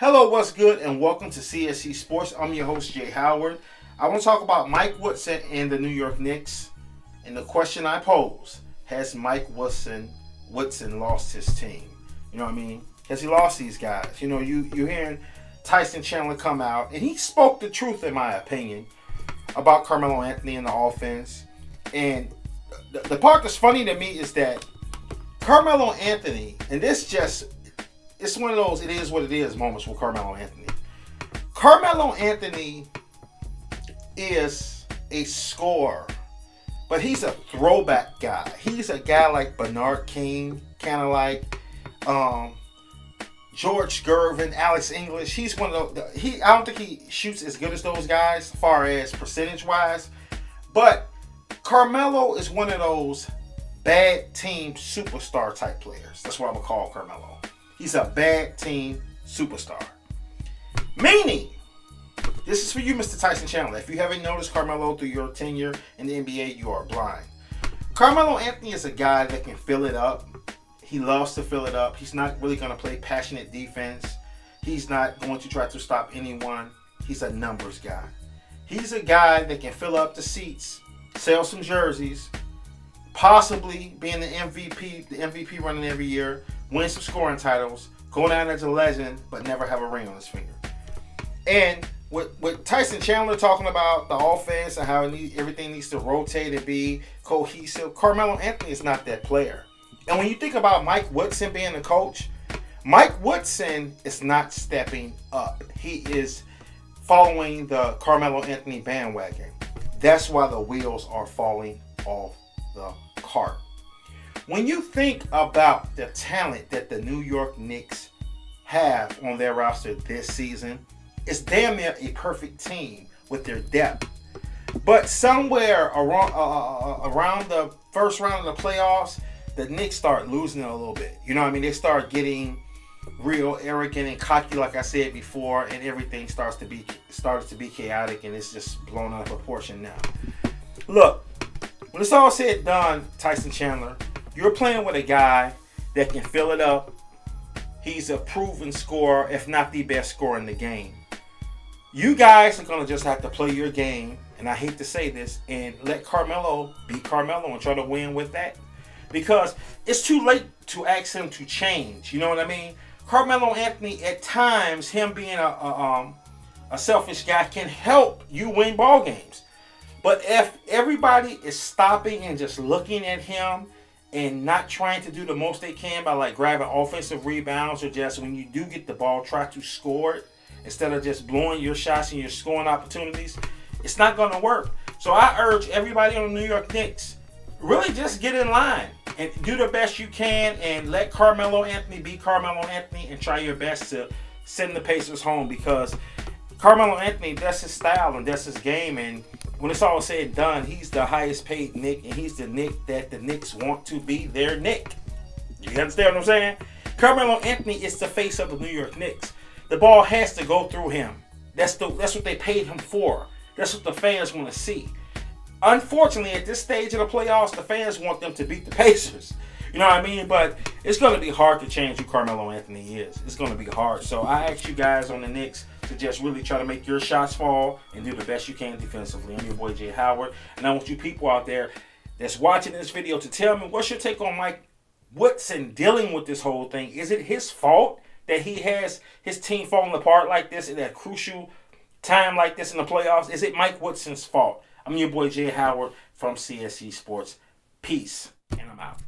Hello, what's good, and welcome to CSC Sports. I'm your host, Jay Howard. I want to talk about Mike Woodson and the New York Knicks. And the question I pose, has Mike Woodson lost his team? You know what I mean? Has he lost these guys? You know, you're hearing Tyson Chandler come out, and he spoke the truth, in my opinion, about Carmelo Anthony and the offense. And the part that's funny to me is that Carmelo Anthony, and it's one of those it is what it is moments with Carmelo Anthony. Carmelo Anthony is a scorer, but he's a throwback guy. He's a guy like Bernard King, kind of like George Gervin, Alex English. He's one of those. I don't think he shoots as good as those guys, as far as percentage wise, but Carmelo is one of those bad team superstar type players. That's what I'm gonna call Carmelo. He's a bad team superstar. Meaning, this is for you, Mr. Tyson Chandler. If you haven't noticed Carmelo through your tenure in the NBA, you are blind. Carmelo Anthony is a guy that can fill it up. He loves to fill it up. He's not really going to play passionate defense. He's not going to try to stop anyone. He's a numbers guy. He's a guy that can fill up the seats, sell some jerseys, possibly being the MVP running every year, win some scoring titles, go down as a legend, but never have a ring on his finger. And with Tyson Chandler talking about the offense and how everything needs to rotate and be cohesive, Carmelo Anthony is not that player. And when you think about Mike Woodson being the coach, Mike Woodson is not stepping up. He is following the Carmelo Anthony bandwagon. That's why the wheels are falling off the cart. When you think about the talent that the New York Knicks have on their roster this season, it's damn near a perfect team with their depth. But somewhere around the first round of the playoffs, the Knicks start losing it a little bit. You know what I mean? They start getting real arrogant and cocky, like I said before, and everything starts to be chaotic, and it's just blown out of proportion now. Look, when it's all said and done, Tyson Chandler, you're playing with a guy that can fill it up. He's a proven scorer, if not the best scorer in the game. You guys are going to just have to play your game, and I hate to say this, and let Carmelo be Carmelo and try to win with that. Because it's too late to ask him to change. You know what I mean? Carmelo Anthony, at times, him being a selfish guy, can help you win ball games. But if everybody is stopping and just looking at him and not trying to do the most they can by like grabbing offensive rebounds, or just when you do get the ball, try to score it instead of just blowing your shots and your scoring opportunities, it's not going to work. So I urge everybody on the New York Knicks, really just get in line and do the best you can and let Carmelo Anthony be Carmelo Anthony and try your best to send the Pacers home, because Carmelo Anthony, that's his style and that's his game. And when it's all said and done, he's the highest paid Knick, and he's the Knick that the Knicks want to be their Knick. You understand what I'm saying? Carmelo Anthony is the face of the New York Knicks. The ball has to go through him. That's what they paid him for. That's what the fans want to see. Unfortunately, at this stage of the playoffs, the fans want them to beat the Pacers. You know what I mean? But it's going to be hard to change who Carmelo Anthony is. It's going to be hard. So I ask you guys on the Knicks to just really try to make your shots fall and do the best you can defensively. I'm your boy, Jay Howard. And I want you people out there that's watching this video to tell me, what's your take on Mike Woodson dealing with this whole thing? Is it his fault that he has his team falling apart like this in that crucial time like this in the playoffs? Is it Mike Woodson's fault? I'm your boy, Jay Howard from CSC Sports. Peace, and I'm out.